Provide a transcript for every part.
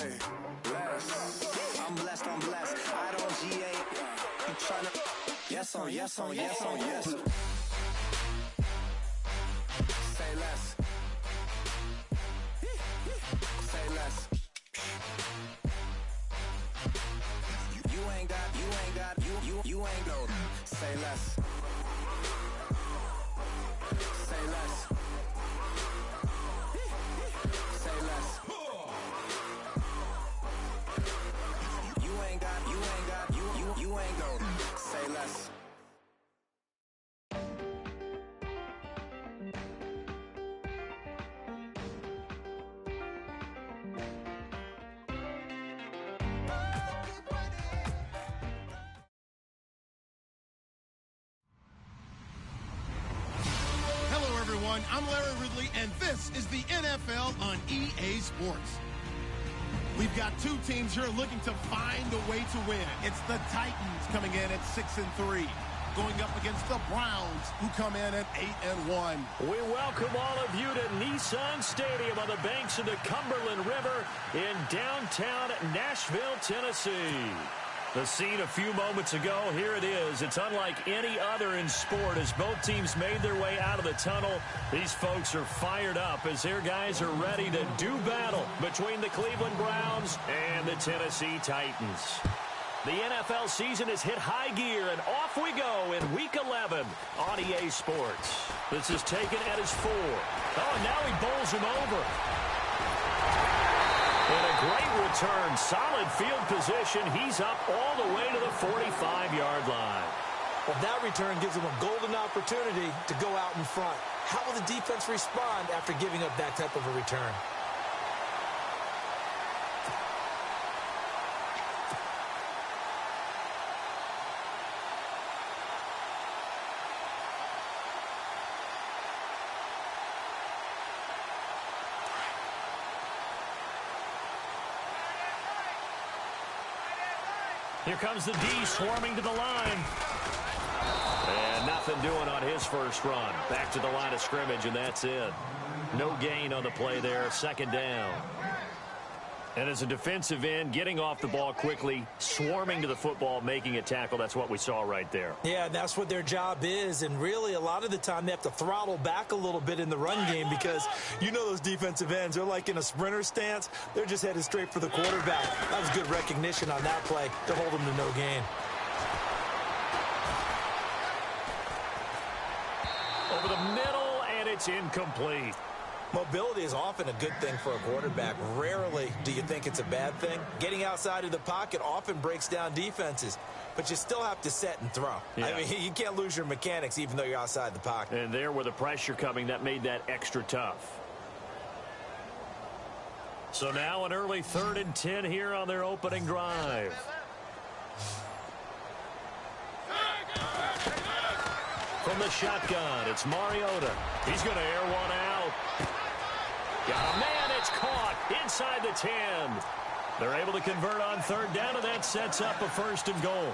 Say less. I'm blessed, I'm blessed. I don't GA. You tryna. Yes on, yes on, yes on, yes. Say less. Say less. You ain't got, you ain't go. Say less. Say less. Say less. You ain't got, you ain't go. Say less. Hello, everyone. I'm Larry Ridley, and this is the NFL on EA Sports. We've got two teams here looking to find a way to win. It's the Titans coming in at 6-3, going up against the Browns, who come in at 8-1. We welcome all of you to Nissan Stadium on the banks of the Cumberland River in downtown Nashville, Tennessee. The scene a few moments ago, here it is. It's unlike any other in sport as both teams made their way out of the tunnel. These folks are fired up as their guys are ready to do battle between the Cleveland Browns and the Tennessee Titans. The NFL season has hit high gear, and off we go in Week 11 on EA Sports. This is taken at his 4. Oh, and now he bowls him over. And a great return, solid field position. He's up all the way to the 45-yard line. Well, that return gives him a golden opportunity to go out in front. How will the defense respond after giving up that type of a return? Here comes the D swarming to the line. And nothing doing on his first run. Back to the line of scrimmage, and that's it. No gain on the play there. Second down. And as a defensive end, getting off the ball quickly, swarming to the football, making a tackle, that's what we saw right there. Yeah, that's what their job is. And really, a lot of the time, they have to throttle back a little bit in the run game because you know those defensive ends, they're like in a sprinter stance. They're just headed straight for the quarterback. That was good recognition on that play to hold them to no gain. Over the middle, and it's incomplete. Mobility is often a good thing for a quarterback. Rarely do you think it's a bad thing. Getting outside of the pocket often breaks down defenses, but you still have to set and throw. Yeah. I mean, you can't lose your mechanics even though you're outside the pocket. And there with the pressure coming, that made that extra tough. So now an early 3rd and 10 here on their opening drive. From the shotgun, it's Mariota. He's going to air one out. Got a man, it's caught inside the 10. They're able to convert on 3rd down, and that sets up a 1st and goal.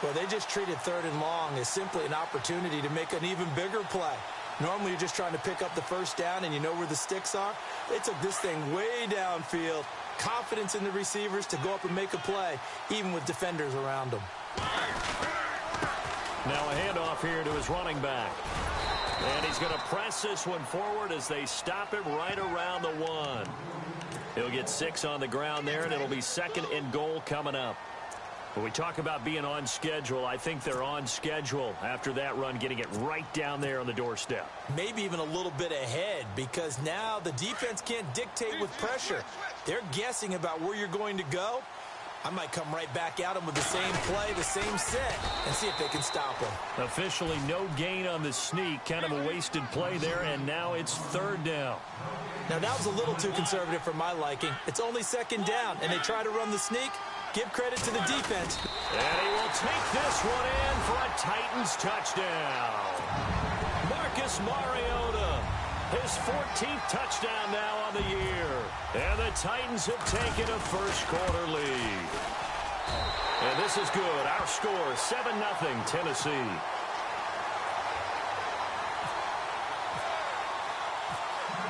Well, they just treated 3rd and long as simply an opportunity to make an even bigger play. Normally, you're just trying to pick up the 1st down, and you know where the sticks are. They took this thing way downfield. Confidence in the receivers to go up and make a play, even with defenders around them. Now a handoff here to his running back. And he's going to press this one forward as they stop him right around the 1. He'll get 6 on the ground there, and it'll be 2nd and goal coming up. When we talk about being on schedule, I think they're on schedule after that run, getting it right down there on the doorstep. Maybe even a little bit ahead, because now the defense can't dictate with pressure. They're guessing about where you're going to go. I might come right back at them with the same play, the same set, and see if they can stop them. Officially no gain on the sneak. Kind of a wasted play there, and now it's 3rd down. Now, that was a little too conservative for my liking. It's only 2nd down, and they try to run the sneak. Give credit to the defense. And he will take this one in for a Titans touchdown. Marcus Mariota. His 14th touchdown now on the year. And the Titans have taken a first-quarter lead. And this is good. Our score, 7-0 Tennessee.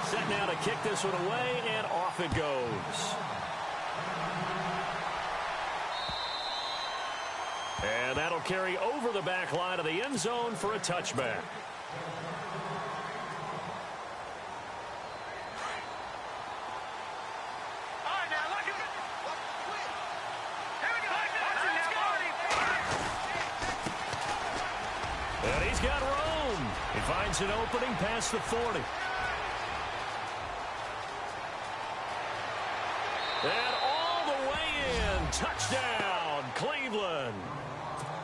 Set now to kick this one away, and off it goes. And that'll carry over the back line of the end zone for a touchback. And he's got room. He finds an opening past the 40. And all the way in. Touchdown, Cleveland.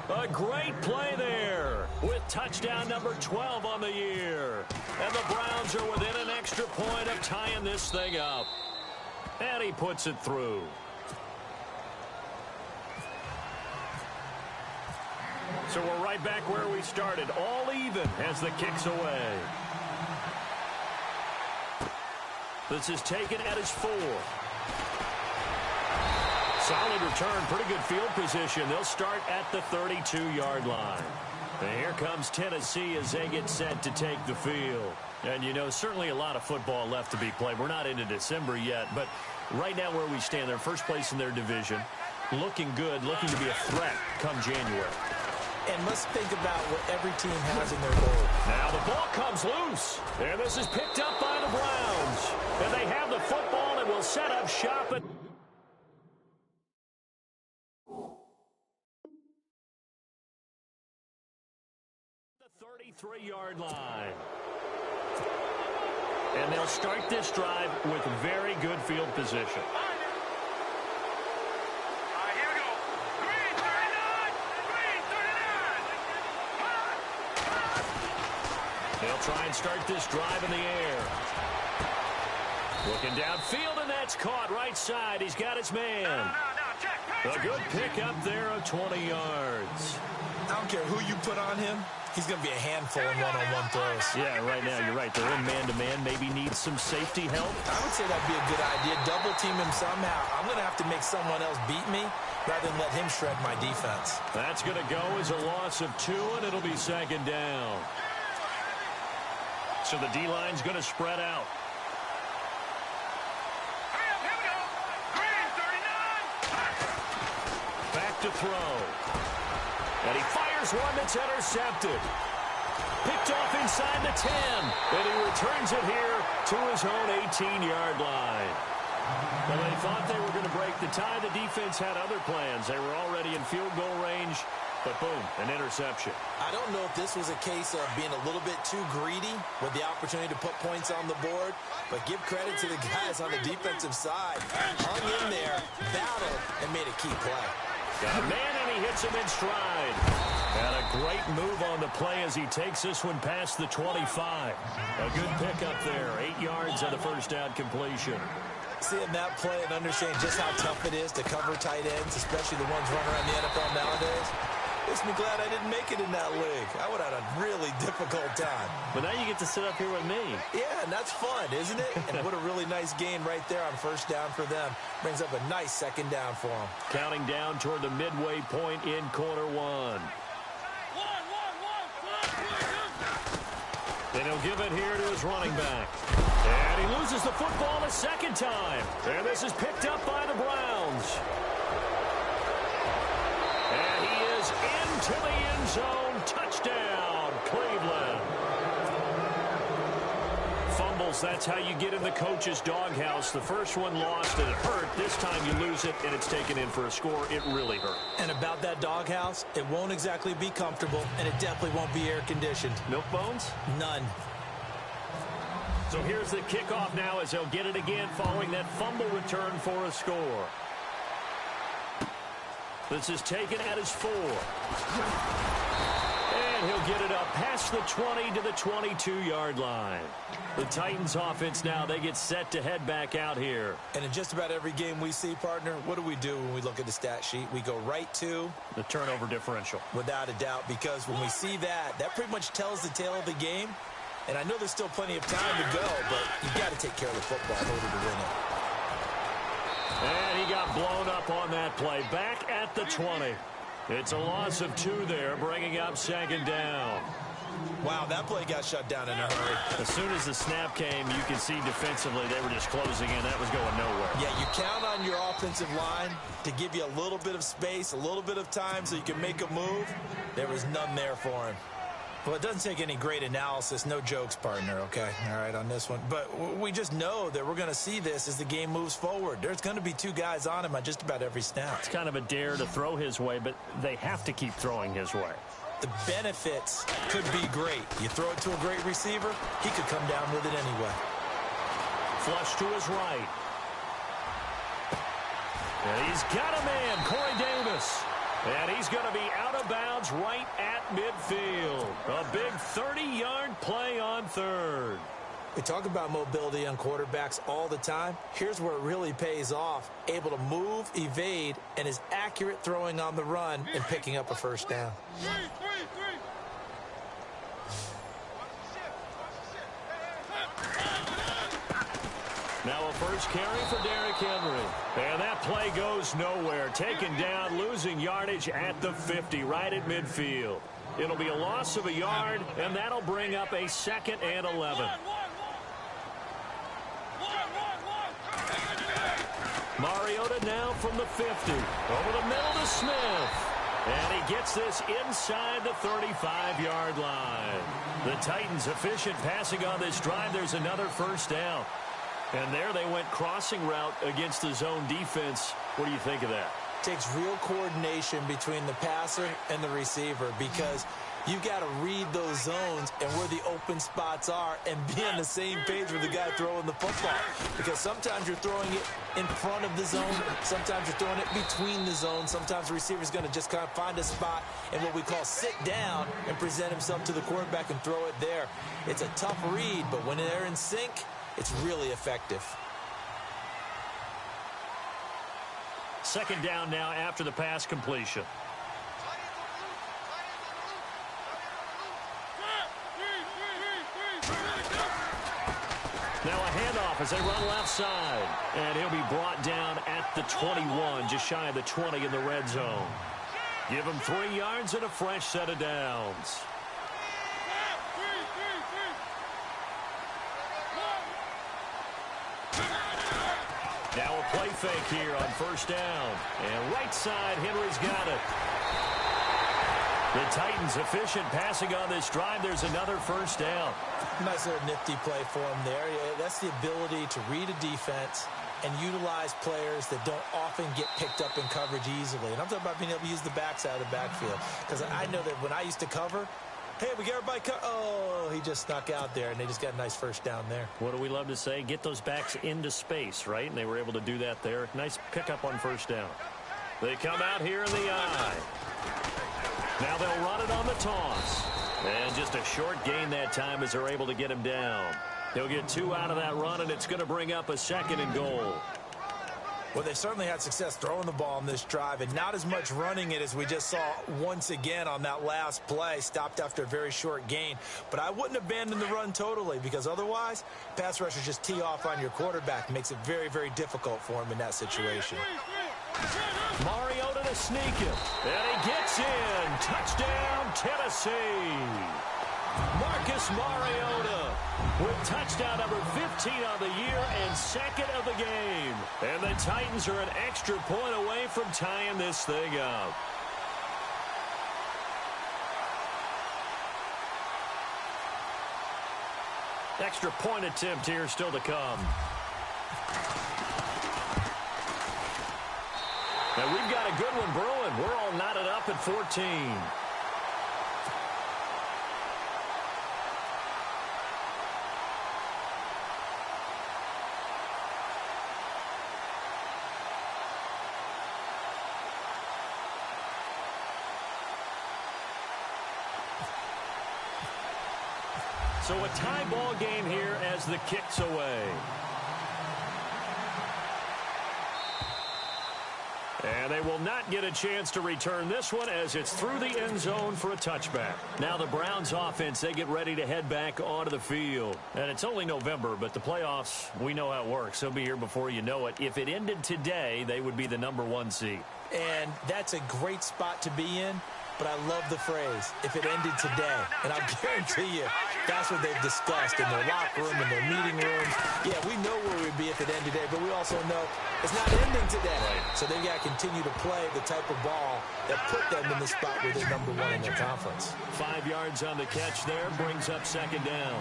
A great play there with touchdown number 12 on the year. And the Browns are within an extra point of tying this thing up. And he puts it through. So we're right back where we started, all even as the kick's away. This is taken at his 4. Solid return, pretty good field position. They'll start at the 32-yard line. And here comes Tennessee as they get set to take the field. And, you know, certainly a lot of football left to be played. We're not into December yet, but right now where we stand, they're first place in their division. Looking good, looking to be a threat come January. And let's think about what every team has in their goal. Now the ball comes loose. And this is picked up by the Browns. And they have the football and will set up shop at the 33-yard line. And they'll start this drive with very good field position. They'll try and start this drive in the air. Looking downfield, and that's caught right side. He's got his man. A good pick up there of 20 yards. I don't care who you put on him. He's going to be a handful in one-on-one throws. Yeah, right now, you're right. They're in man-to-man. Maybe needs some safety help. I would say that'd be a good idea. Double team him somehow. I'm going to have to make someone else beat me rather than let him shred my defense. That's going to go as a loss of 2, and it'll be second down. So the D-line's going to spread out. Back to throw. And he fires one that's intercepted. Picked off inside the 10. And he returns it here to his own 18-yard line. Well, they thought they were going to break the tie. The defense had other plans. They were already in field goal range. But boom, an interception. I don't know if this was a case of being a little bit too greedy with the opportunity to put points on the board, but give credit to the guys on the defensive side. Hung in there, battled, and made a key play. Got a man, and he hits him in stride. And a great move on the play as he takes this one past the 25. A good pickup there, 8 yards on the first down completion. Seeing that play and understanding just how tough it is to cover tight ends, especially the ones running around the NFL nowadays, makes me glad I didn't make it in that league. I would have had a really difficult time. But now you get to sit up here with me. Yeah, and that's fun, isn't it? And what a really nice gain right there on first down for them. Brings up a nice second down for them. Counting down toward the midway point in quarter 1. Then he'll give it here to his running back. And he loses the football a second time. And this is picked up by the Browns. And he is into the end zone. Touchdown, Cleveland. Fumbles, that's how you get in the coach's doghouse. The first one lost and it hurt. This time you lose it and it's taken in for a score. It really hurt. And about that doghouse, it won't exactly be comfortable, and it definitely won't be air-conditioned. Milk bones? None. So here's the kickoff now as they'll get it again following that fumble return for a score. This is taken at his 4. And he'll get it up past the 20 to the 22-yard line. The Titans offense now, they get set to head back out here. And in just about every game we see, partner, what do we do when we look at the stat sheet? We go right to the turnover differential. Without a doubt, because when we see that, that pretty much tells the tale of the game. And I know there's still plenty of time to go, but you've got to take care of the football in order to win it. And he got blown up on that play. Back at the 20. It's a loss of 2 there, bringing up second down. Wow, that play got shut down in a hurry. As soon as the snap came, you could see defensively they were just closing in. That was going nowhere. Yeah, you count on your offensive line to give you a little bit of space, a little bit of time so you can make a move. There was none there for him. Well, it doesn't take any great analysis. No jokes, partner, okay? All right, on this one. But we just know that we're going to see this as the game moves forward. There's going to be two guys on him on just about every snap. It's kind of a dare to throw his way, but they have to keep throwing his way. The benefits could be great. You throw it to a great receiver, he could come down with it anyway. Flush to his right. And he's got a man, Corey Davis. And he's going to be out of bounds right at midfield. A big 30-yard play on third. We talk about mobility on quarterbacks all the time. Here's where it really pays off. Able to move, evade, and is accurate throwing on the run and picking up a first down. Now a first carry for Derrick Henry. And that play goes nowhere. Taken down, losing yardage at the 50, right at midfield. It'll be a loss of a yard, and that'll bring up a 2nd and 11. Mariota now from the 50. Over the middle to Smith. And he gets this inside the 35-yard line. The Titans efficient passing on this drive. There's another first down. And there they went crossing route against the zone defense. What do you think of that? Takes real coordination between the passer and the receiver because you got to read those zones and where the open spots are and be on the same page with the guy throwing the football. Because sometimes you're throwing it in front of the zone. Sometimes you're throwing it between the zones. Sometimes the receiver's going to just kind of find a spot and what we call sit down and present himself to the quarterback and throw it there. It's a tough read, but when they're in sync, it's really effective. 2nd down now after the pass completion. Now a handoff as they run left side. And he'll be brought down at the 21, just shy of the 20 in the red zone. Give him 3 yards and a fresh set of downs. Now a play fake here on first down. And right side, Henry's got it. The Titans efficient passing on this drive. There's another first down. Nice little nifty play for him there. That's the ability to read a defense and utilize players that don't often get picked up in coverage easily. And I'm talking about being able to use the backside of the backfield. Because I know that when I used to cover, hey, we got everybody oh, he just snuck out there, and they just got a nice first down there. What do we love to say? Get those backs into space, right? And they were able to do that there. Nice pickup on first down. They come out here in the eye. Now they'll run it on the toss. And just a short gain that time as they're able to get him down. They'll get 2 out of that run, and it's going to bring up a 2nd and goal. Well, they certainly had success throwing the ball on this drive, and not as much running it as we just saw once again on that last play. Stopped after a very short gain. But I wouldn't abandon the run totally, because otherwise, pass rushers just tee off on your quarterback. Makes it very, very difficult for him in that situation. Mariota to sneak it. And he gets in. Touchdown, Tennessee. Marcus Mariota with touchdown number 15 on the year and 2nd of the game. And the Titans are an extra point away from tying this thing up. Extra point attempt here still to come. And we've got a good one brewing. We're all knotted up at 14. So a tie ball game here as the kick's away. And they will not get a chance to return this one as it's through the end zone for a touchback. Now the Browns offense, they get ready to head back onto the field. And it's only November, but the playoffs, we know how it works. They'll be here before you know it. If it ended today, they would be the #1 seed. And that's a great spot to be in but I love the phrase, if it ended today. And I'll guarantee you, that's what they've discussed in their locker room, in their meeting rooms. Yeah, we know where we'd be if it ended today, but we also know it's not ending today. So they've got to continue to play the type of ball that put them in the spot where they're #1 in their conference. 5 yards on the catch there, brings up second down.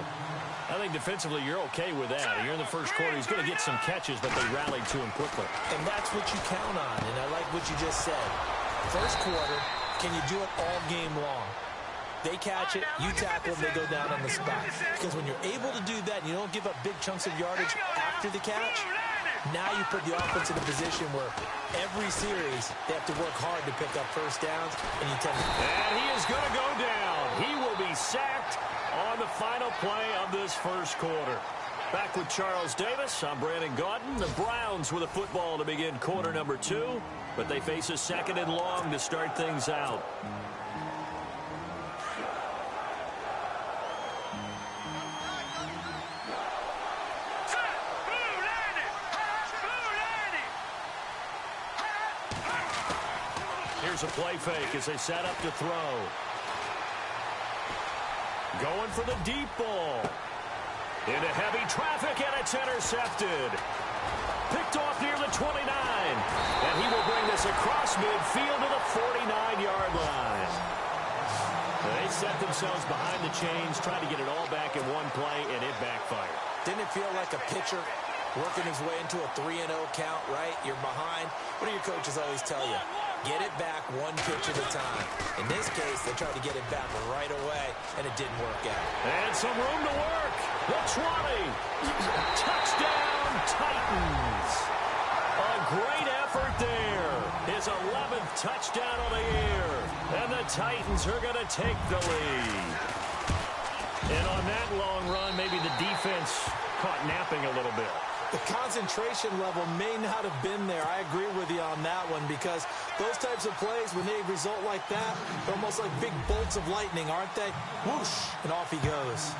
I think defensively you're okay with that. You're in the first quarter. He's going to get some catches, but they rallied to him quickly. And that's what you count on, and I like what you just said. First quarter, can you do it all game long? They catch it, you tackle them, they go down on the spot. Because when you're able to do that and you don't give up big chunks of yardage after the catch, now you put the offense in a position where every series they have to work hard to pick up first downs, and you tend to... And he is going to go down. He will be sacked on the final play of this first quarter. Back with Charles Davis, I'm Brandon Gaudin. The Browns with a football to begin quarter number 2, but they face a second and long to start things out. Here's a play fake as they set up to throw. Going for the deep ball. Into heavy traffic, and it's intercepted. Picked off near the 29. And he will bring this across midfield to the 49-yard line. They set themselves behind the chains, trying to get it all back in one play, and it backfired. Didn't it feel like a pitcher working his way into a 3-0 count, right? You're behind. What do your coaches always tell you? Get it back one pitch at a time. In this case, they tried to get it back right away, and it didn't work out. And some room to work. The 20. Touchdown, Titans. A great effort there. His 11th touchdown of the year. And the Titans are going to take the lead. And on that long run, maybe the defense caught napping a little bit. The concentration level may not have been there. I agree with you on that one, because those types of plays, when they result like that, they're almost like big bolts of lightning, aren't they? Whoosh, and off he goes.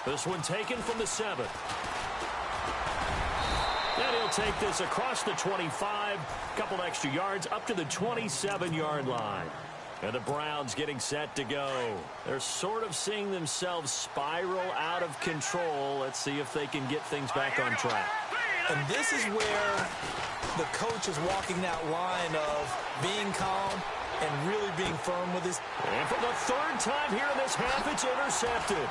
This one taken from the 7. And he'll take this across the 25, couple extra yards up to the 27-yard line. And the Browns getting set to go. They're sort of seeing themselves spiral out of control. Let's see if they can get things back on track. And this is where the coach is walking that line of being calm and really being firm with his... And for the 3rd time here in this half, it's intercepted.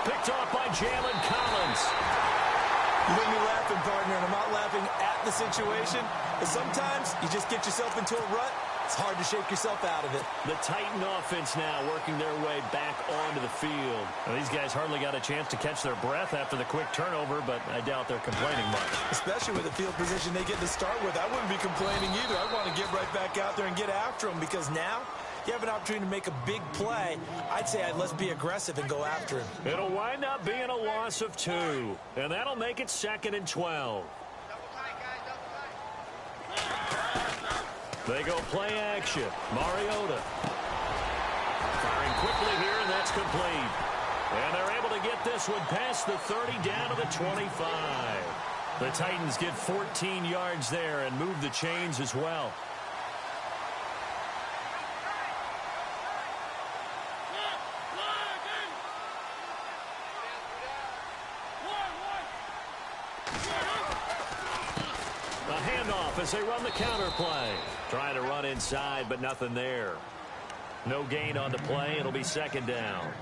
Picked off by Jalen Collins. You made me laughing, partner, and I'm not laughing at the situation. But sometimes you just get yourself into a rut. It's hard to shake yourself out of it. The Titan offense now working their way back onto the field. Well, these guys hardly got a chance to catch their breath after the quick turnover, but I doubt they're complaining much. Especially with the field position they get to start with. I wouldn't be complaining either. I want to get right back out there and get after them, because now you have an opportunity to make a big play. I'd say let's be aggressive and go after him. It'll wind up being a loss of 2, and that'll make it 2nd and 12. They go play action. Mariota. Firing quickly here, and that's complete. And they're able to get this one past the 30 down to the 25. The Titans get 14 yards there and move the chains as well. As they run the counter play. Trying to run inside, but nothing there. No gain on the play. It'll be 2nd down.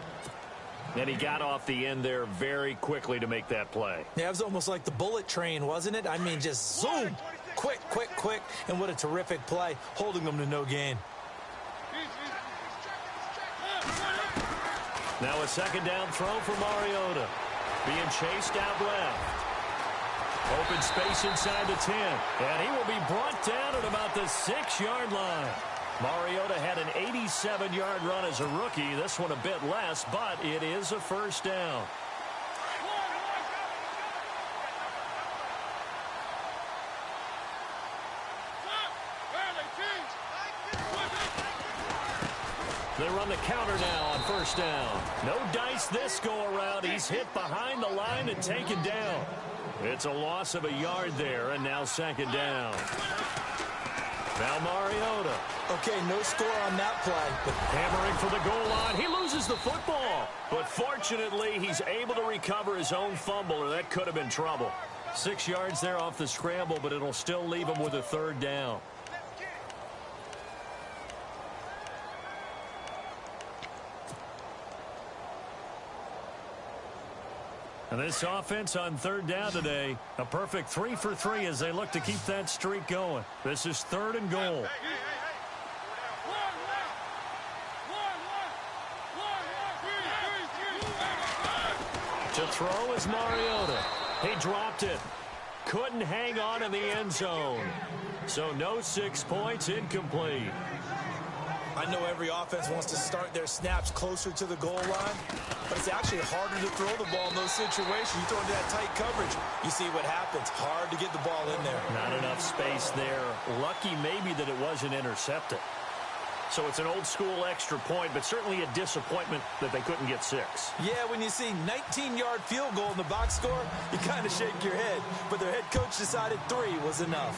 And he got off the end there very quickly to make that play. Yeah, it was almost like the bullet train, wasn't it? I mean, just zoom. Quick, quick, quick. And what a terrific play, holding them to no gain. Now a 2nd down throw for Mariota. Being chased out left. Open space inside the 10. And he will be brought down at about the 6-yard line. Mariota had an 87-yard run as a rookie. This one a bit less, but it is a 1st down. They run the counter now on 1st down. No dice this go-around. He's hit behind the line and taken down. It's a loss of a yard there, and now 2nd down. Now Mariota. Okay, no score on that play. But Hammering for the goal line. He loses the football. But fortunately, he's able to recover his own fumble, or that could have been trouble. 6 yards there off the scramble, but it'll still leave him with a third down. And this offense on third down today, a perfect 3 for 3 as they look to keep that streak going. This is 3rd and goal. To throw is Mariota. He dropped it. Couldn't hang on in the end zone. So no 6 points, incomplete. I know every offense wants to start their snaps closer to the goal line, but it's actually harder to throw the ball in those situations. You throw into that tight coverage, you see what happens. Hard to get the ball in there. Not enough space there. Lucky maybe that it wasn't intercepted. So it's an old-school extra point, but certainly a disappointment that they couldn't get 6. Yeah, when you see 19-yard field goal in the box score, you kind of shake your head. But their head coach decided 3 was enough.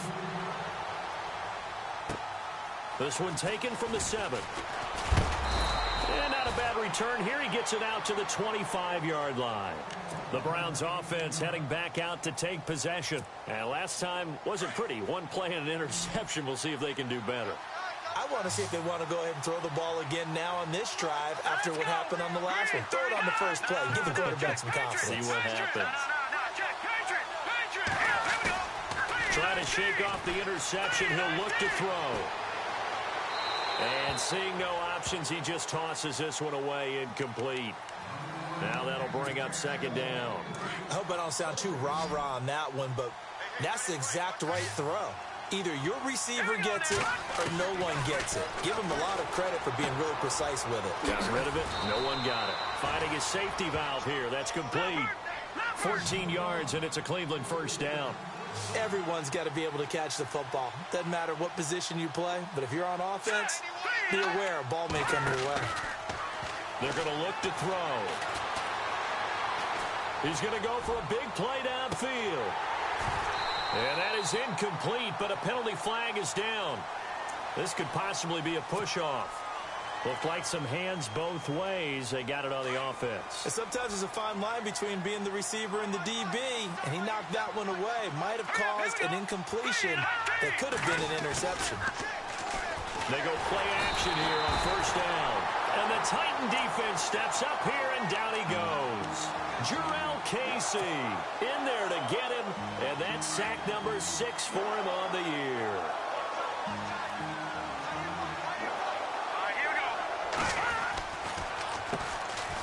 This one taken from the 7. And not a bad return here. He gets it out to the 25-yard line. The Browns offense heading back out to take possession. And last time wasn't pretty. One play and an interception. We'll see if they can do better. I want to see if they want to go ahead and throw the ball again now on this drive after what happened on the last one. Throw it on the first play. Give the quarterback some confidence. See what happens. Trying to shake off the interception. He'll look to throw. And seeing no options, he just tosses this one away, incomplete. Now that'll bring up 2nd down. I hope I don't sound too rah-rah on that one, but that's the exact right throw. Either your receiver gets it or no one gets it. Give him a lot of credit for being really precise with it. Got rid of it. No one got it. Finding his safety valve here. That's complete. 14 yards, and it's a Cleveland first down. Everyone's got to be able to catch the football. Doesn't matter what position you play, but if you're on offense, be aware a ball may come your way. They're going to look to throw. He's going to go for a big play downfield. And that is incomplete, but a penalty flag is down. This could possibly be a push-off. Looked like some hands both ways. They got it on the offense. And sometimes there's a fine line between being the receiver and the DB, and he knocked that one away. Might have caused an incompletion that could have been an interception. They go play action here on first down. And the Titan defense steps up here, and down he goes. Jarrell Casey in there to get him, and that's sack number 6 for him on the year.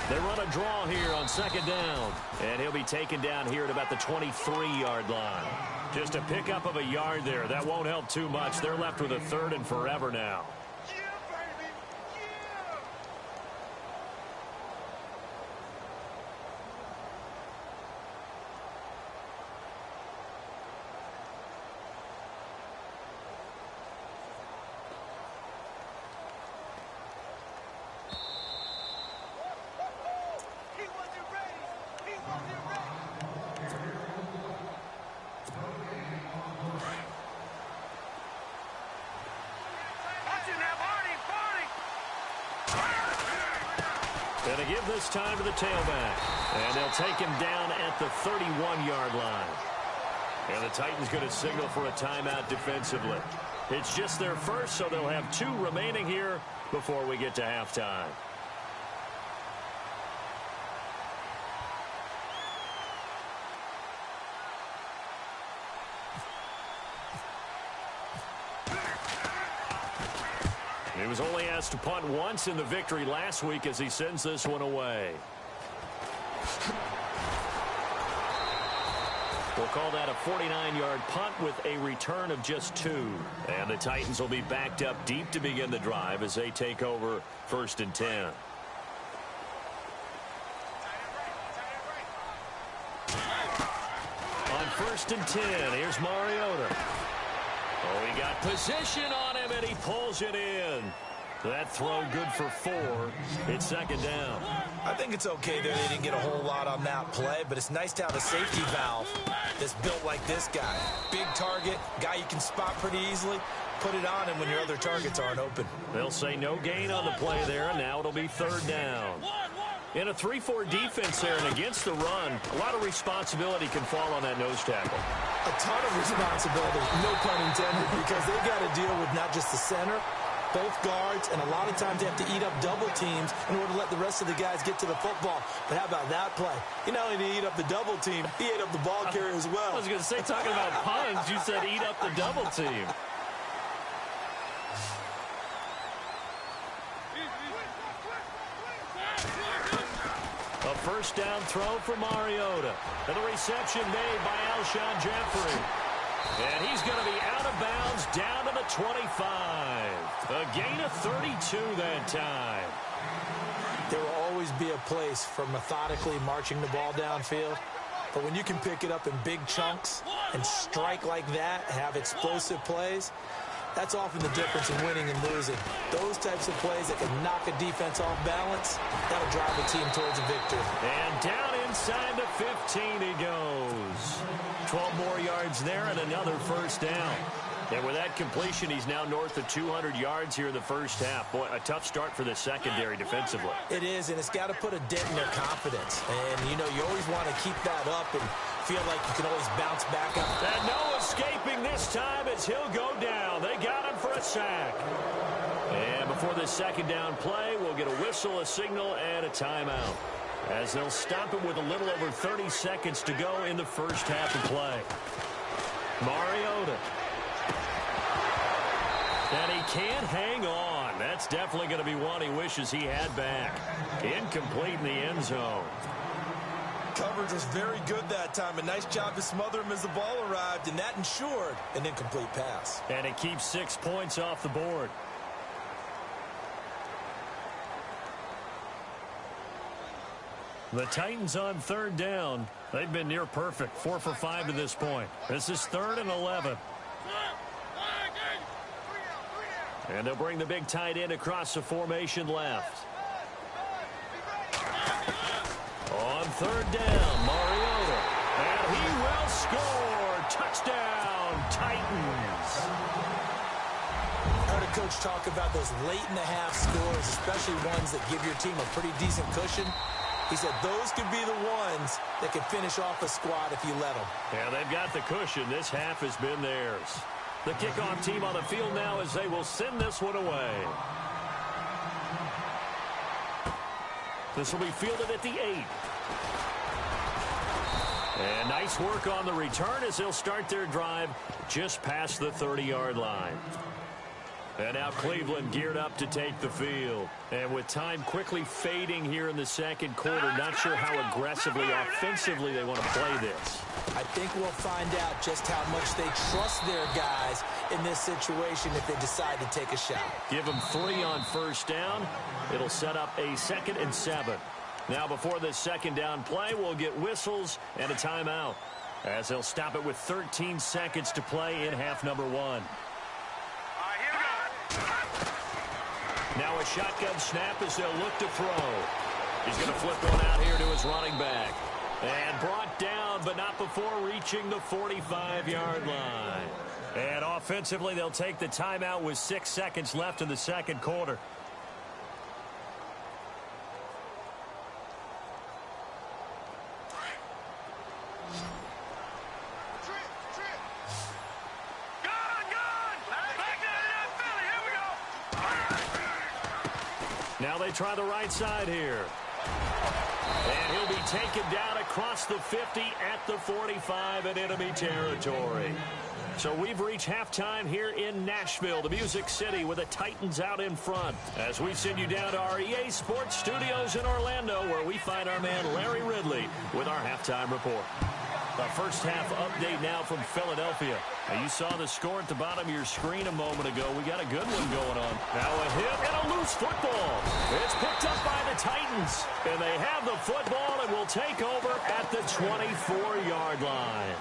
They run a draw here on 2nd down, and he'll be taken down here at about the 23-yard line. Just a pickup of a yard there. That won't help too much. They're left with a 3rd and forever now. Going to give this time to the tailback. And they'll take him down at the 31-yard line. And the Titans going to signal for a timeout defensively. It's just their first, so they'll have 2 remaining here before we get to halftime. He was only asked to punt once in the victory last week as he sends this one away. We'll call that a 49-yard punt with a return of just 2. And the Titans will be backed up deep to begin the drive as they take over 1st and 10. On 1st and 10, here's Mariota. Oh, he got position on him, and he pulls it in. That throw good for 4. It's 2nd down. I think it's okay there. They didn't get a whole lot on that play, but it's nice to have a safety valve that's built like this guy. Big target, guy you can spot pretty easily. put it on him when your other targets aren't open. They'll say no gain on the play there, and now it'll be third down. In a 3-4 defense there and against the run, a lot of responsibility can fall on that nose tackle. A ton of responsibility, no pun intended, because they've got to deal with not just the center, both guards, and a lot of times they have to eat up double teams in order to let the rest of the guys get to the football. But how about that play? He not only did he eat up the double team, he ate up the ball carrier as well. I was going to say, talking about puns, you said eat up the double team. A first down throw for Mariota. And the reception made by Alshon Jeffrey. And he's going to be out of bounds down to the 25. A gain of 32 that time. There will always be a place for methodically marching the ball downfield. But when you can pick it up in big chunks and strike like that, have explosive plays, that's often the difference in winning and losing. Those types of plays that can knock a defense off balance, that'll drive a team towards a victory. And down inside the 15 he goes. 12 more yards there and another first down. And with that completion, he's now north of 200 yards here in the first half. Boy, a tough start for the secondary defensively. It is, and it's got to put a dent in their confidence. And, you know, you always want to keep that up and feel like you can always bounce back up. And no escaping this time as he'll go down. They got him for a sack. And before this second down play, we'll get a whistle, a signal, and a timeout, as they'll stop him with a little over 30 seconds to go in the first half of play. Mariota. And he can't hang on. That's definitely going to be one he wishes he had back. Incomplete in the end zone. Coverage was very good that time. A nice job to smother him as the ball arrived, and that ensured an incomplete pass. And it keeps 6 points off the board. The Titans on third down. They've been near perfect. 4 for 5 to this point. This is 3rd and 11. And they'll bring the big tight end across the formation left. On third down, Mariota. And he will score. Touchdown, Titans. I heard a coach talk about those late-in-the-half scores, especially ones that give your team a pretty decent cushion. He said those could be the ones that could finish off a squad if you let them. Yeah, they've got the cushion. This half has been theirs. The kickoff team on the field now as they will send this one away. This will be fielded at the 8. And nice work on the return as they'll start their drive just past the 30-yard line. And now Cleveland geared up to take the field. And with time quickly fading here in the second quarter, not sure how aggressively, offensively they want to play this. I think we'll find out just how much they trust their guys in this situation if they decide to take a shot. Give them 3 on first down. It'll set up a 2nd and 7. Now before this second down play, we'll get whistles and a timeout, as they'll stop it with 13 seconds to play in half number 1. Now a shotgun snap as they'll look to throw. He's going to flip one out here to his running back. And brought down, but not before reaching the 45-yard line. And offensively, they'll take the timeout with 6 seconds left in the second quarter. Now they try the right side here. And he'll be taken down across the 50 at the 45 in enemy territory. So we've reached halftime here in Nashville, the Music City, with the Titans out in front, as we send you down to our EA Sports Studios in Orlando, where we find our man Larry Ridley with our halftime report. The first half update now from Philadelphia. Now you saw the score at the bottom of your screen a moment ago. We got a good one going on. Now a hit and a loose football. It's picked up by the Titans. And they have the football and will take over at the 24-yard line.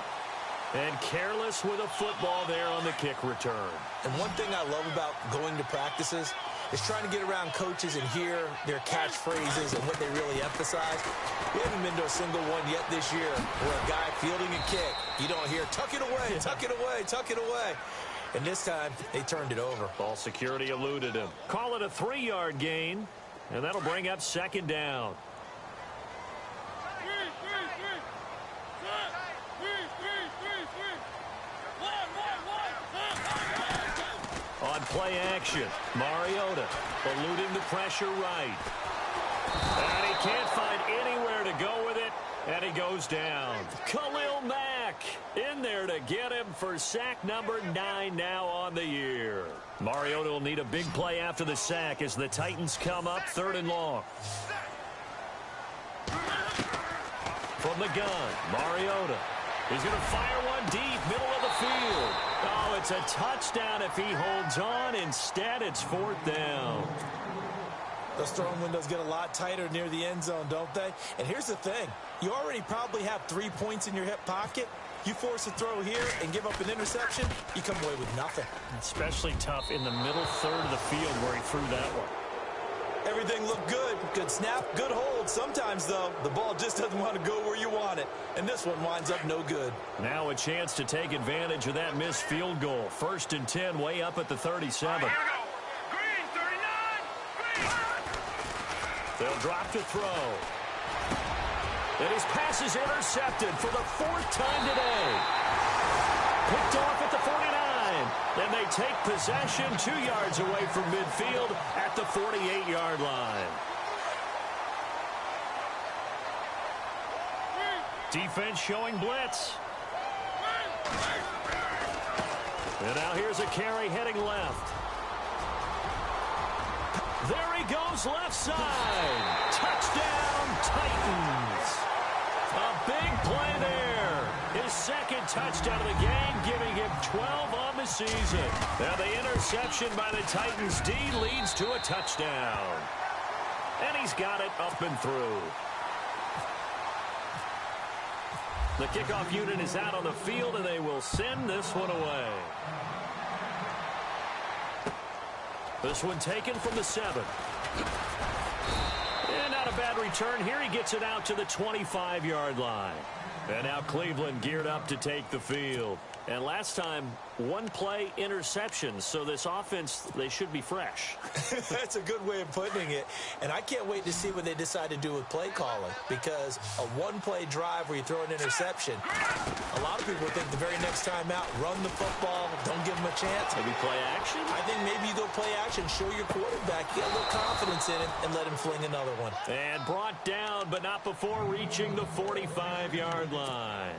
And careless with a football there on the kick return. And one thing I love about going to practices is trying to get around coaches and hear their catchphrases and what they really emphasize. We haven't been to a single one yet this year where a guy fielding a kick, you don't hear, tuck it away, tuck it away, tuck it away. and this time they turned it over. Ball security eluded him. Call it a 3-yard gain, and that'll bring up second down. On play action, Mariota eluding the pressure right. And he can't find anywhere to go with it, and he goes down. Khalil Mack in there to get him for sack number 9 now on the year. Mariota will need a big play after the sack as the Titans come up 3rd and long. From the gun, Mariota. He's going to fire one deep, middle of the field. Oh, it's a touchdown if he holds on. Instead, it's 4th down. Those throwing windows get a lot tighter near the end zone, don't they? And here's the thing. You already probably have 3 points in your hip pocket. You force a throw here and give up an interception, you come away with nothing. Especially tough in the middle third of the field where he threw that one. Everything looked good. Good snap, good hold. Sometimes, though, the ball just doesn't want to go where you want it. And this one winds up no good. Now a chance to take advantage of that missed field goal. 1st and 10, way up at the 37. They'll drop to throw. And his pass is intercepted for the 4th time today. Picked off at the 49. Then they take possession 2 yards away from midfield at the 48-yard line. Defense showing blitz. And now here's a carry heading left. There he goes left side. Touchdown, Titans. A big play there. His 2nd touchdown of the game, giving him 12 on the season. Now the interception by the Titans D leads to a touchdown. And he's got it up and through. The kickoff unit is out on the field, and they will send this one away. This one taken from the 7. And not a bad return here. He gets it out to the 25-yard line. And now Cleveland geared up to take the field. And last time, 1-play interception. So this offense, they should be fresh. That's a good way of putting it. And I can't wait to see what they decide to do with play calling. Because a 1-play drive where you throw an interception, a lot of people think the very next time out, run the football, don't give them a chance. Maybe play action? I think maybe you go play action, show your quarterback, get a little confidence in it, and let him fling another one. And brought down, but not before reaching the 45-yard line.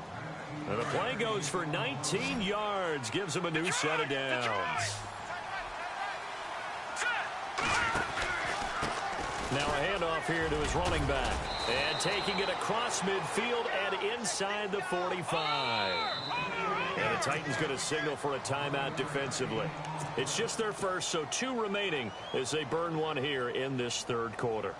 And the play goes for 19 yards, gives him a new set of downs. Now a handoff here to his running back. And taking it across midfield and inside the 45. And the Titans going to signal for a timeout defensively. It's just their first, so 2 remaining as they burn one here in this 3rd quarter.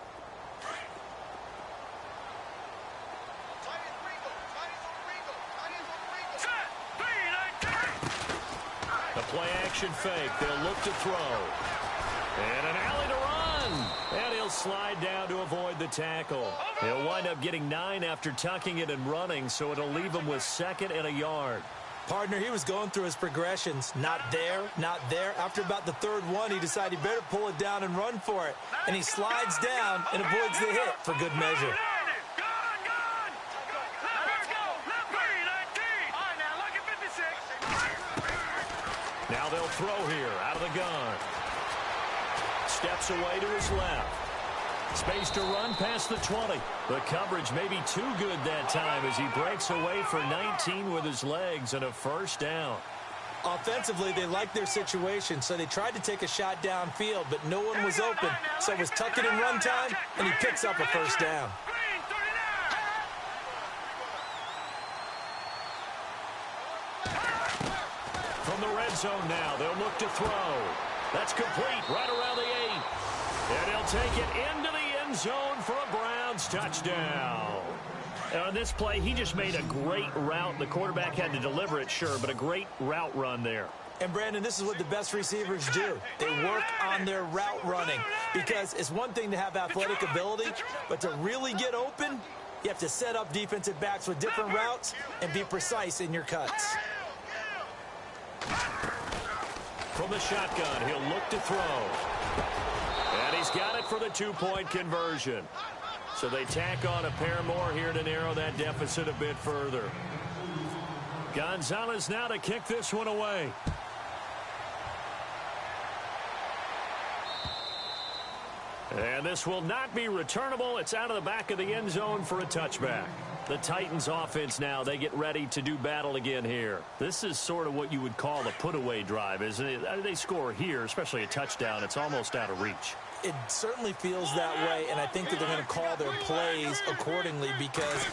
The play-action fake. They'll look to throw. And an alley to run. And he'll slide down to avoid the tackle. He'll wind up getting 9 after tucking it and running, so it'll leave him with 2nd and a yard. Partner, he was going through his progressions. Not there, not there. After about the 3rd one, he decided he better pull it down and run for it. And he slides down and avoids the hit for good measure. Now they'll throw here out of the gun. Steps away to his left. Space to run past the 20. The coverage may be too good that time as he breaks away for 19 with his legs and a 1st down. Offensively, they liked their situation, so they tried to take a shot downfield, but no one was open. So it was tuck it in run time, and he picks up a 1st down. From the red zone now, they'll look to throw. That's complete right around the 8. And he'll take it into the end zone for a Browns touchdown. On this play, he just made a great route. The quarterback had to deliver it, sure, but a great route run there. And, Brandon, this is what the best receivers do. They work on their route running because it's one thing to have athletic ability, but to really get open, you have to set up defensive backs with different routes and be precise in your cuts. From the shotgun, he'll look to throw. And he's got it for the two-point conversion. So they tack on a pair more here to narrow that deficit a bit further. Gonzalez now to kick this one away. And this will not be returnable. It's out of the back of the end zone for a touchback. The Titans offense now, they get ready to do battle again here. This is sort of what you would call a put-away drive, isn't it? They score here, especially a touchdown. It's almost out of reach. It certainly feels that way, and I think that they're going to call their plays accordingly, because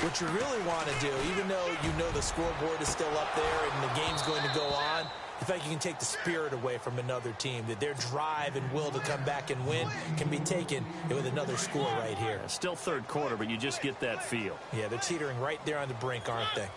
what you really want to do, even though you know the scoreboard is still up there and the game's going to go on, in fact, you can take the spirit away from another team, that their drive and will to come back and win can be taken with another score right here. Still third quarter, but you just get that feel. Yeah, they're teetering right there on the brink, aren't they?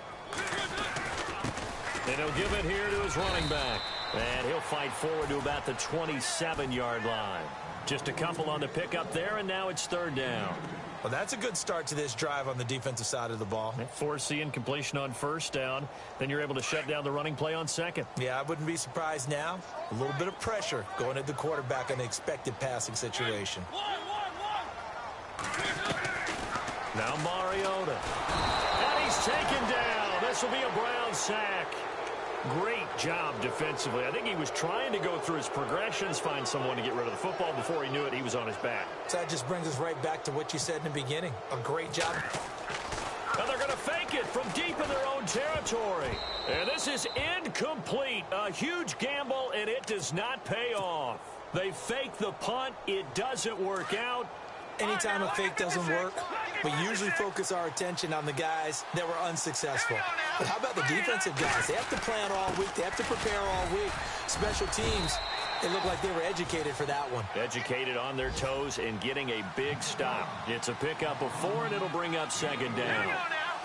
And he'll give it here to his running back. And he'll fight forward to about the 27-yard line. Just a couple on the pickup there, and now it's third down. Well, that's a good start to this drive on the defensive side of the ball. Forcing incompletion on first down. Then you're able to shut down the running play on second. Yeah, I wouldn't be surprised now. A little bit of pressure going at the quarterback in the expected passing situation. Now Mariota. And he's taken down. This will be a Brown sack. Great job defensively. I think he was trying to go through his progressions, find someone to get rid of the football. Before he knew it, he was on his back. So that just brings us right back to what you said in the beginning. A great job. And they're going to fake it from deep in their own territory. And this is incomplete. A huge gamble, and it does not pay off. They fake the punt. It doesn't work out. Anytime a fake doesn't work, we usually focus our attention on the guys that were unsuccessful. But how about the defensive guys? They have to plan all week. They have to prepare all week. Special teams, they look like they were educated for that one. Educated on their toes and getting a big stop. It's a pickup of 4, and it'll bring up second down.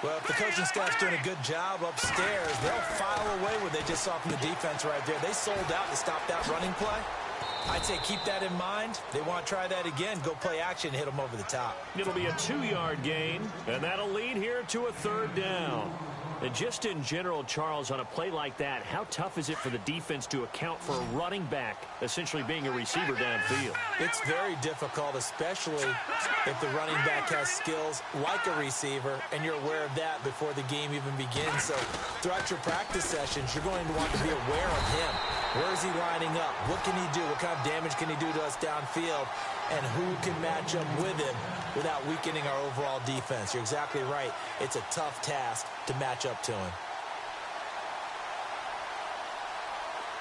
Well, if the coaching staff's doing a good job upstairs, they'll file away what they just saw from the defense right there. They sold out to stop that running play. I'd say keep that in mind. They want to try that again. Go play action, hit them over the top. It'll be a 2-yard gain, and that'll lead here to a third down. And just in general, Charles, on a play like that, how tough is it for the defense to account for a running back essentially being a receiver downfield? It's very difficult, especially if the running back has skills like a receiver, and you're aware of that before the game even begins. So throughout your practice sessions, you're going to want to be aware of him. Where is he lining up? What can he do? What kind of damage can he do to us downfield? And who can match up with him without weakening our overall defense? You're exactly right. It's a tough task to match up to him.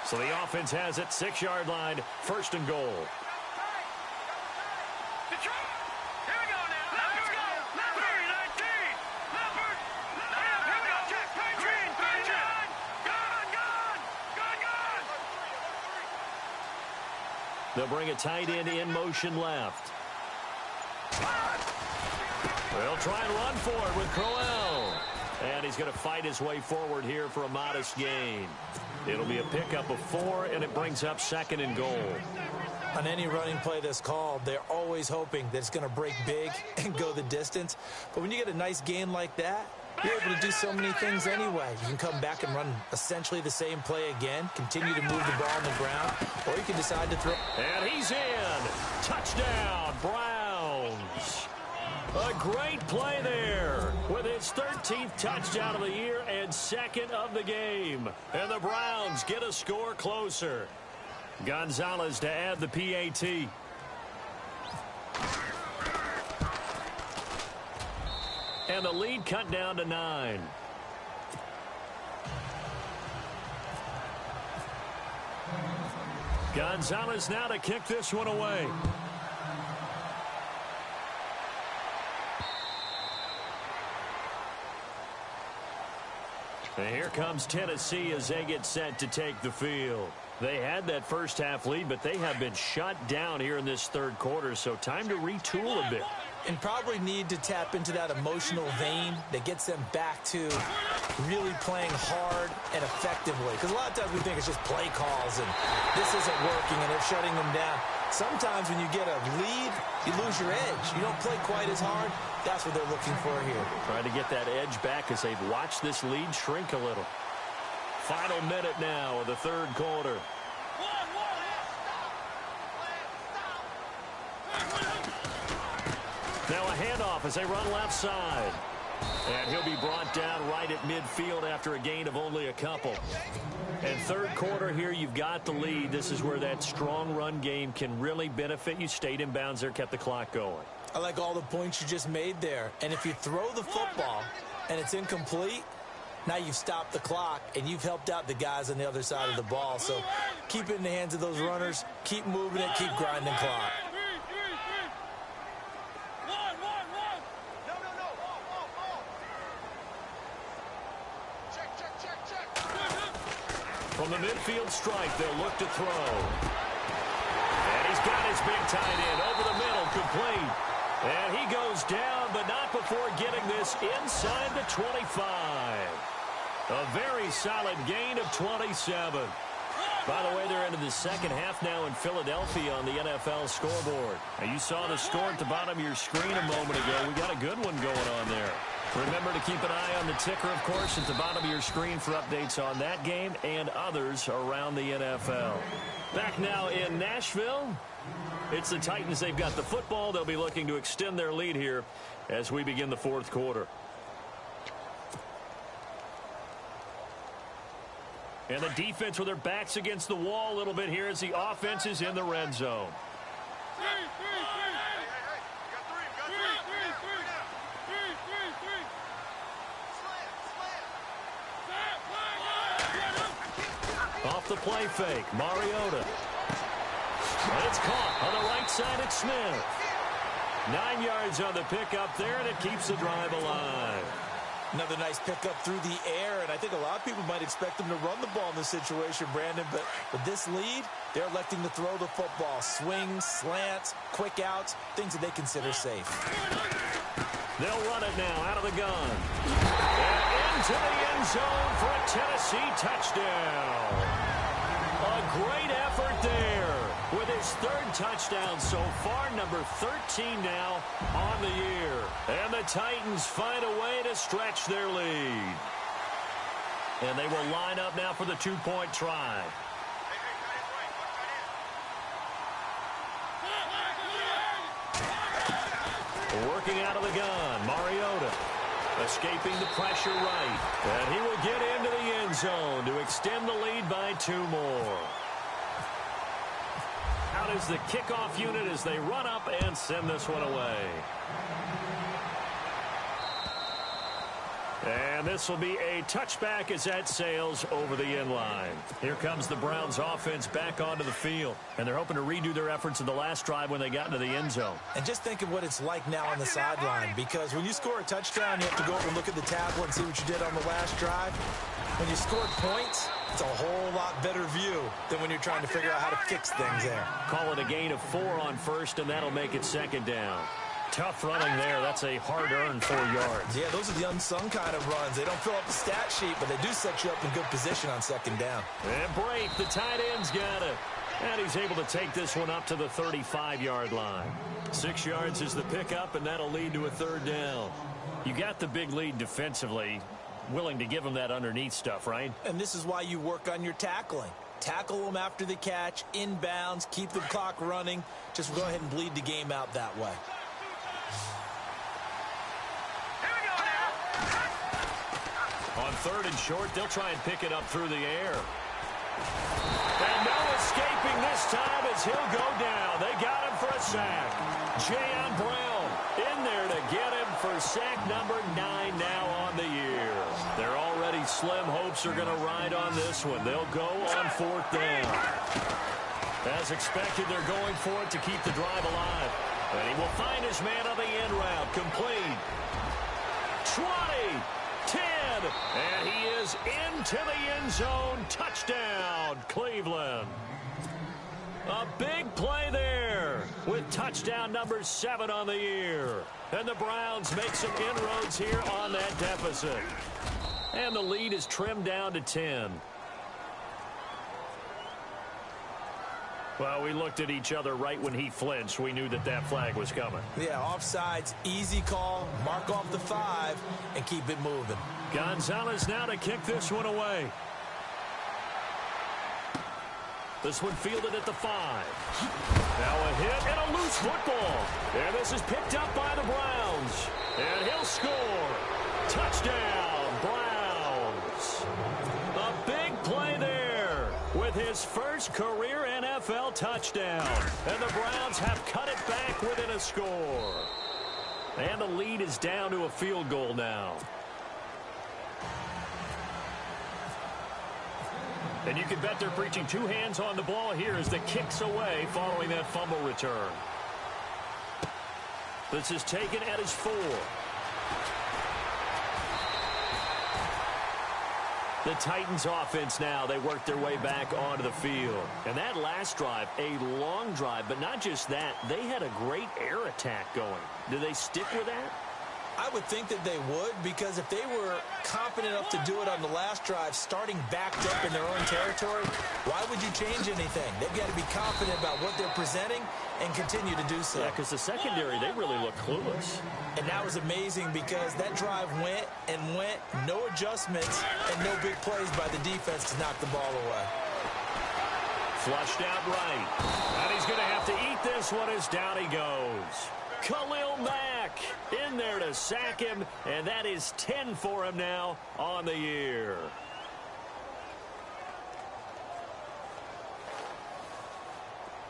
So the offense has it, 6-yard line, first and goal. They'll bring a tight end in motion left. They'll try and run for it with Crowell. And he's going to fight his way forward here for a modest gain. It'll be a pickup of 4, and it brings up second and goal. On any running play that's called, they're always hoping that it's going to break big and go the distance. But when you get a nice gain like that, you're able to do so many things anyway. You can come back and run essentially the same play again, continue to move the ball on the ground, or you can decide to throw. And he's in. Touchdown, Browns. A great play there with his 13th touchdown of the year and second of the game. And the Browns get a score closer. Gonzalez to add the PAT. And the lead cut down to 9. Gonzalez now to kick this one away. And here comes Tennessee as they get set to take the field. They had that first half lead, but they have been shut down here in this third quarter, so time to retool a bit. And probably need to tap into that emotional vein that gets them back to really playing hard and effectively. Because a lot of times we think it's just play calls and this isn't working and they're shutting them down. Sometimes when you get a lead, you lose your edge. You don't play quite as hard. That's what they're looking for here. Trying to get that edge back as they've watched this lead shrink a little. Final minute now of the third quarter. Now a handoff as they run left side. And he'll be brought down right at midfield after a gain of only a couple. And third quarter here, you've got the lead. This is where that strong run game can really benefit you. Stayed in bounds there, kept the clock going. I like all the points you just made there. And if you throw the football and it's incomplete, now you've stopped the clock and you've helped out the guys on the other side of the ball. So keep it in the hands of those runners. Keep moving it. Keep grinding clock. From the midfield strike, they'll look to throw. And he's got his big tight end over the middle, complete. And he goes down, but not before getting this inside the 25. A very solid gain of 27. By the way, they're into the second half now in Philadelphia on the NFL scoreboard. Now, you saw the score at the bottom of your screen a moment ago. We got a good one going on there. Remember to keep an eye on the ticker, of course, at the bottom of your screen for updates on that game and others around the NFL. Back now in Nashville, it's the Titans. They've got the football. They'll be looking to extend their lead here as we begin the fourth quarter. And the defense with their backs against the wall a little bit here as the offense is in the red zone. Off the play fake, Mariota. And it's caught on the right side at Smith. 9 yards on the pickup there, and it keeps the drive alive. Another nice pickup through the air, and I think a lot of people might expect them to run the ball in this situation, Brandon, but with this lead, they're electing to throw the football. Swings, slants, quick outs, things that they consider safe. They'll run it now out of the gun. And into the end zone for a Tennessee touchdown. A great effort there with his third touchdown so far, number 13 now on the year. And the Titans find a way to stretch their lead. And they will line up now for the two-point try. Working out of the gun, Mariota. Escaping the pressure right. And he will get into the end zone to extend the lead by 2 more. Out is the kickoff unit as they run up and send this one away. And this will be a touchback as that sails over the end line. Here comes the Browns offense back onto the field. And they're hoping to redo their efforts in the last drive when they got into the end zone. And just think of what it's like now on the sideline, because when you score a touchdown, you have to go up and look at the tablet and see what you did on the last drive. When you scored points, it's a whole lot better view than when you're trying to figure out how to fix things there. Call it a gain of 4 on first, and that'll make it second down. Tough running there. That's a hard-earned 4 yards. Yeah, those are the unsung kind of runs. They don't fill up the stat sheet, but they do set you up in good position on second down. And Brake, the tight end's got it. And he's able to take this one up to the 35-yard line. 6 yards is the pickup, and that'll lead to a third down. You got the big lead defensively. Willing to give them that underneath stuff, right? And this is why you work on your tackling. Tackle them after the catch, inbounds, keep the clock running. Just go ahead and bleed the game out that way. On third and short, they'll try and pick it up through the air. And no escaping this time as he'll go down. They got him for a sack. Jayon Brown in there to get him for sack number 9 now on the year. Their already slim hopes are going to ride on this one. They'll go on 4th down. As expected, they're going for it to keep the drive alive. And he will find his man on the end route. Complete. 20. 10, and he is into the end zone. Touchdown, Cleveland. A big play there with touchdown number 7 on the year. And the Browns make some inroads here on that deficit. And the lead is trimmed down to 10. Well, we looked at each other right when he flinched. We knew that that flag was coming. Yeah, offsides, easy call, mark off the 5, and keep it moving. Gonzalez now to kick this one away. This one fielded at the 5. Now a hit and a loose football. And this is picked up by the Browns. And he'll score. Touchdown, Browns. A big play there with his first career NFL touchdown. And the Browns have cut it back within a score. And the lead is down to a field goal now. And you can bet they're preaching two hands on the ball here as the kick's away following that fumble return. This is taken at his 4. The Titans offense now, they work their way back onto the field. And that last drive, a long drive, but not just that, they had a great air attack going. Do they stick with that? I would think that they would, because if they were confident enough to do it on the last drive, starting backed up in their own territory, why would you change anything? They've got to be confident about what they're presenting and continue to do so. Yeah, because the secondary, they really look clueless. And that was amazing because that drive went and went, no adjustments, and no big plays by the defense to knock the ball away. Flushed out right. And he's going to have to eat this one as down he goes. Khalil Mack in there to sack him, and that is 10 for him now on the year.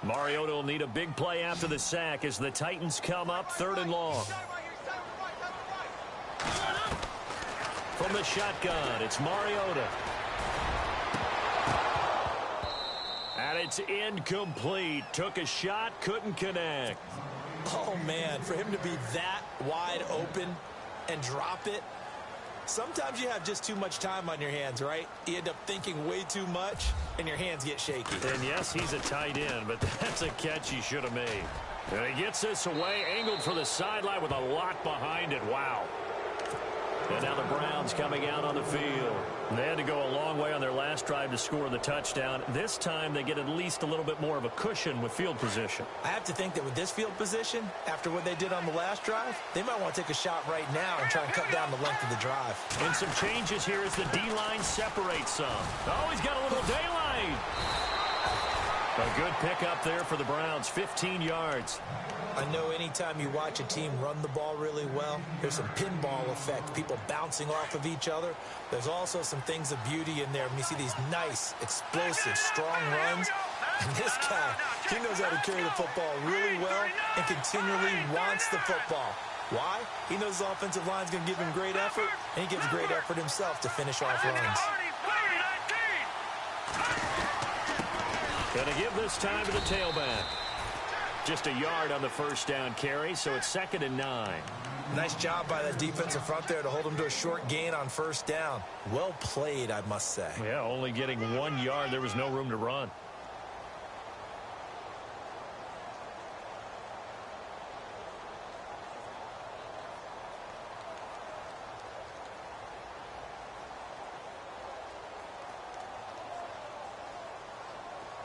Mariota will need a big play after the sack as the Titans come up 3rd and long. From the shotgun, it's Mariota. And it's incomplete. Took a shot, couldn't connect. Oh, man, for him to be that wide open and drop it. Sometimes you have just too much time on your hands, right? You end up thinking way too much, and your hands get shaky. And, yes, he's a tight end, but that's a catch he should have made. And he gets this away, angled for the sideline with a lot behind it. Wow. And now the Browns coming out on the field. They had to go a long way on their last drive to score the touchdown. This time they get at least a little bit more of a cushion with field position. I have to think that with this field position, after what they did on the last drive, they might want to take a shot right now and try and cut down the length of the drive. And some changes here as the D-line separates some. Oh, he's got a little daylight. A good pickup there for the Browns, 15 yards. I know anytime you watch a team run the ball really well, there's some pinball effect, people bouncing off of each other. There's also some things of beauty in there when you see these nice, explosive, strong runs. And this guy, he knows how to carry the football really well and continually wants the football. Why? He knows his offensive line's going to give him great effort, and he gives great effort himself to finish off runs. Going to give this time to the tailback. Just a yard on the first down carry, so it's 2nd and 9. Nice job by that defensive front there to hold him to a short gain on first down. Well played, I must say. Yeah, only getting 1 yard. There was no room to run.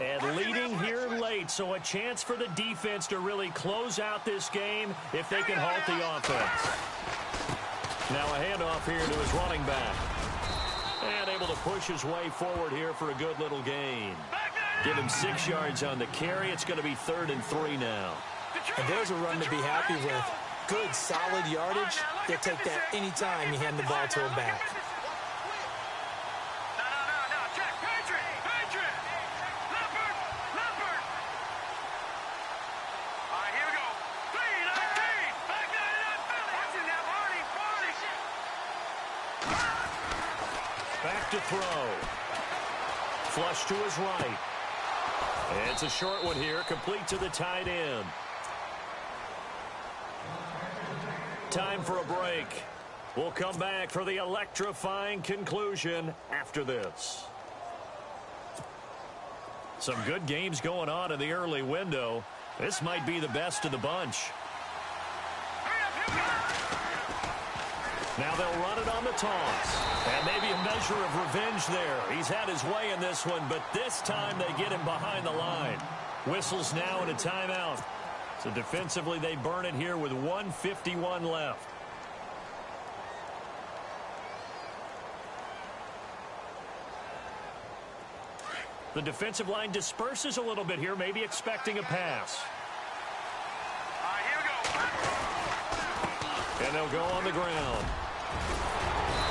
And leading here late, so a chance for the defense to really close out this game if they can halt the offense. Now a handoff here to his running back. And able to push his way forward here for a good little gain. Give him 6 yards on the carry. It's going to be 3rd and 3 now. And there's a run to be happy with. Good, solid yardage. They'll take that anytime you hand the ball to him back. Back to throw. Flush to his right. It's a short one here, complete to the tight end. Time for a break. We'll come back for the electrifying conclusion after this. Some good games going on in the early window. This might be the best of the bunch. Now they'll run it on the toss. And maybe a measure of revenge there. He's had his way in this one, but this time they get him behind the line. Whistles now and a timeout. So defensively they burn it here with 1:51 left. The defensive line disperses a little bit here, maybe expecting a pass. Here we go. And they'll go on the ground.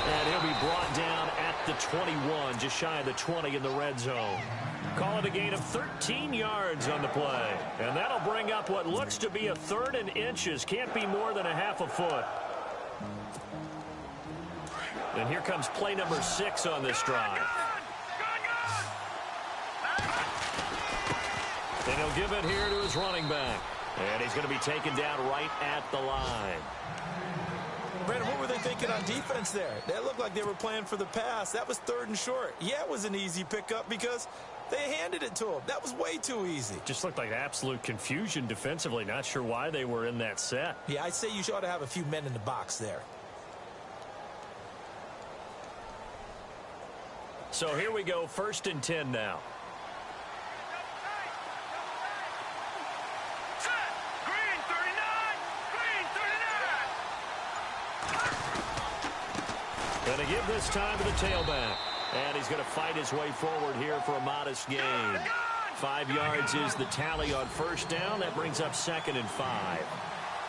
And he'll be brought down at the 21, just shy of the 20 in the red zone. Call it a gain of 13 yards on the play. And that'll bring up what looks to be a 3rd and inches. Can't be more than a half a foot. And here comes play number 6 on this drive. And he'll give it here to his running back. And he's going to be taken down right at the line. Brandon, what were they thinking on defense there? That looked like they were playing for the pass. That was 3rd and short. Yeah, it was an easy pickup because they handed it to him. That was way too easy. Just looked like absolute confusion defensively. Not sure why they were in that set. Yeah, I'd say you ought to have a few men in the box there. So here we go, 1st and 10 now. Going to give this time to the tailback. And he's going to fight his way forward here for a modest gain. 5 yards is the tally on 1st down. That brings up 2nd and 5.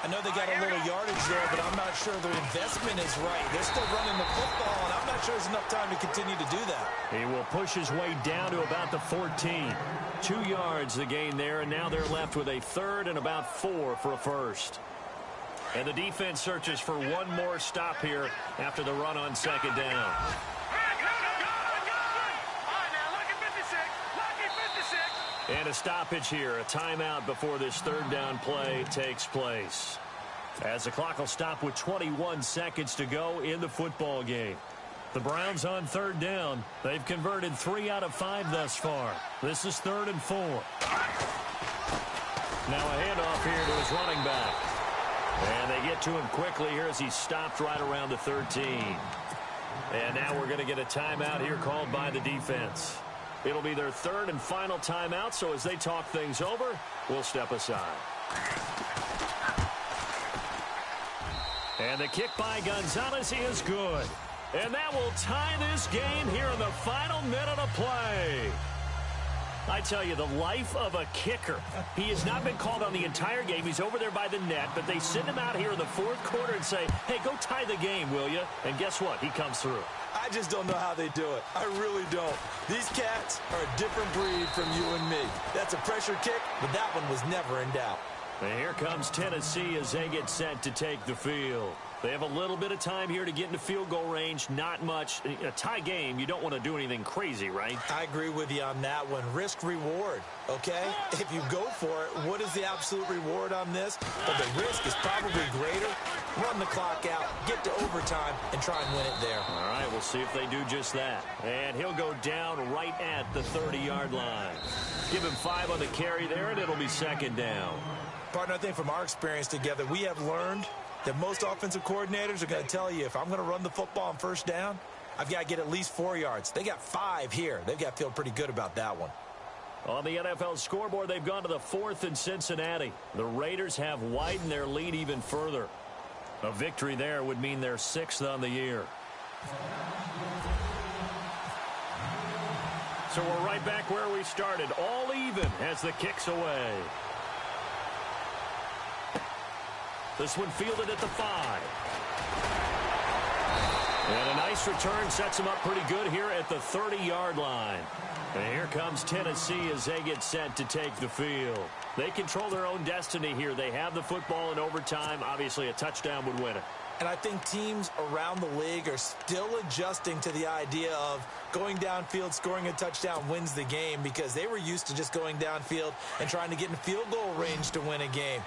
I know they got a little yardage there, but I'm not sure their investment is right. They're still running the football, and I'm not sure there's enough time to continue to do that. He will push his way down to about the 14. 2 yards the gain there, and now they're left with a 3rd and about 4 for a 1st. And the defense searches for one more stop here after the run on 2nd down. And a stoppage here, a timeout before this 3rd down play takes place. As the clock will stop with 21 seconds to go in the football game. The Browns on 3rd down. They've converted 3 out of 5 thus far. This is 3rd and 4. Now a handoff here to his running back. And they get to him quickly here as he's stopped right around the 13. And now we're going to get a timeout here called by the defense. It'll be their 3rd and final timeout, so as they talk things over, we'll step aside. And the kick by Gonzalez is good. And that will tie this game here in the final minute of play. I tell you, the life of a kicker. He has not been called on the entire game. He's over there by the net, but they send him out here in the 4th quarter and say, hey, go tie the game, will you? And guess what? He comes through. I just don't know how they do it. I really don't. These cats are a different breed from you and me. That's a pressure kick, but that one was never in doubt. And here comes Tennessee as they get set to take the field. They have a little bit of time here to get into field goal range. Not much. A tie game, you don't want to do anything crazy, right? I agree with you on that one. Risk reward, okay? If you go for it, what is the absolute reward on this? But the risk is probably greater. Run the clock out, get to overtime, and try and win it there. All right, we'll see if they do just that. And he'll go down right at the 30-yard line. Give him 5 on the carry there, and it'll be 2nd down. Partner, I think from our experience together, we have learned that most offensive coordinators are going to tell you, if I'm going to run the football on 1st down, I've got to get at least 4 yards. They got 5 here. They've got to feel pretty good about that one. On the NFL scoreboard, they've gone to the 4th in Cincinnati. The Raiders have widened their lead even further. A victory there would mean they're 6th on the year. So we're right back where we started. All even as the kick's away. This one fielded at the 5. And a nice return sets them up pretty good here at the 30-yard line. And here comes Tennessee as they get set to take the field. They control their own destiny here. They have the football in overtime. Obviously, a touchdown would win it. And I think teams around the league are still adjusting to the idea of going downfield, scoring a touchdown wins the game, because they were used to just going downfield and trying to get in field goal range to win a game.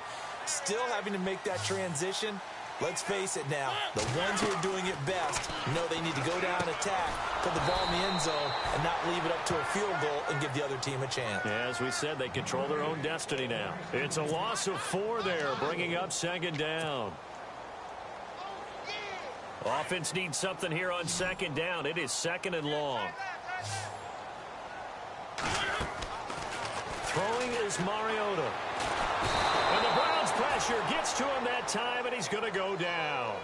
Still having to make that transition. Let's face it now, the ones who are doing it best know they need to go down, attack, put the ball in the end zone, and not leave it up to a field goal and give the other team a chance. Yeah, as we said, they control their own destiny now. It's a loss of 4 there, bringing up 2nd down. Offense needs something here on 2nd down. It is 2nd and long. Throwing is Mariota. And the Browns pressure gets to him that time, and he's going to go down.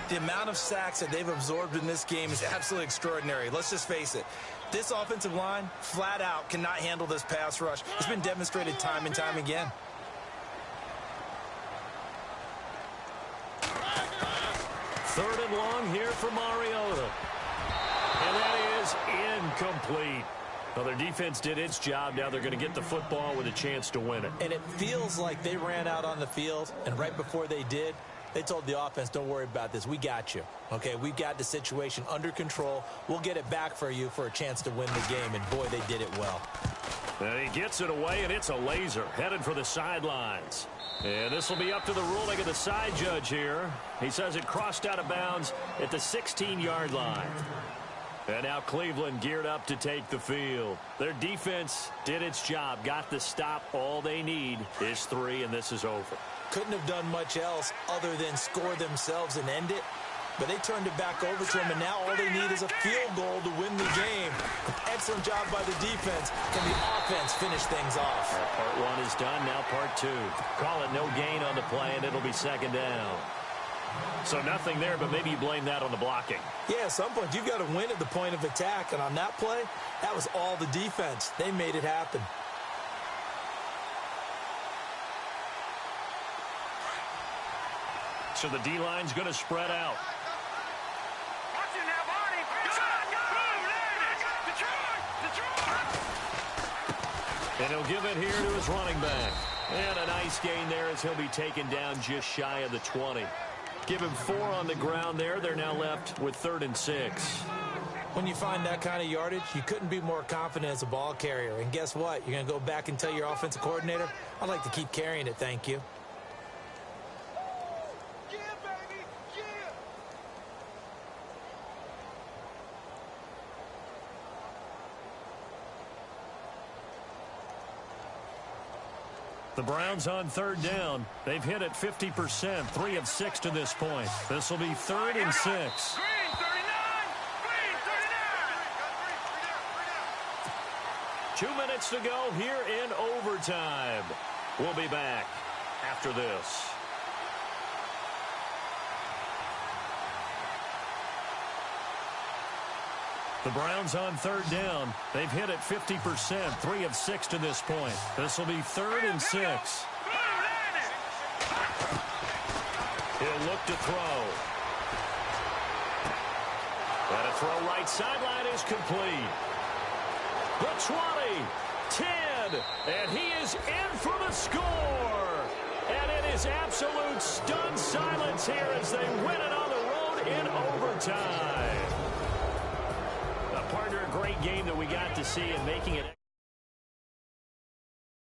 The amount of sacks that they've absorbed in this game is absolutely extraordinary. Let's just face it. This offensive line, flat out, cannot handle this pass rush. It's been demonstrated time and time again. Third and long here for Mariota. And that is incomplete. Well, their defense did its job. Now they're going to get the football with a chance to win it. And it feels like they ran out on the field, and right before they did, they told the offense, don't worry about this. We got you. Okay, we've got the situation under control. We'll get it back for you for a chance to win the game. And, boy, they did it well. And he gets it away, and it's a laser headed for the sidelines. And this will be up to the ruling of the side judge here. He says it crossed out of bounds at the 16-yard line. And now Cleveland geared up to take the field. Their defense did its job, got the stop. All they need is 3, and this is over. Couldn't have done much else other than score themselves and end it. But they turned it back over to him, and now all they need is a field goal to win the game. Excellent job by the defense. Can the offense finish things off? Part 1 is done, now part 2. Call it no gain on the play, and it'll be second down. So nothing there, but maybe you blame that on the blocking. Yeah, at some point you've got to win at the point of attack, and on that play, that was all the defense. They made it happen. So the D-line's going to spread out. And he'll give it here to his running back. And a nice gain there as he'll be taken down just shy of the 20. Give him 4 on the ground there. They're now left with 3rd and 6. When you find that kind of yardage, you couldn't be more confident as a ball carrier. And guess what? You're going to go back and tell your offensive coordinator, I'd like to keep carrying it, thank you. The Browns on 3rd down. They've hit it 50%, 3 of 6 to this point. This will be 3rd and 6. Green 39! Green 39! 2 minutes to go here in overtime. We'll be back after this. The Browns on 3rd down. They've hit it 50%, 3 of 6 to this point. This will be 3rd and 6. He'll look to throw. And a throw right sideline is complete. The 20, 10, and he is in for the score. And it is absolute stunned silence here as they win it on the road in overtime. Partner, a great game that we got to see and making it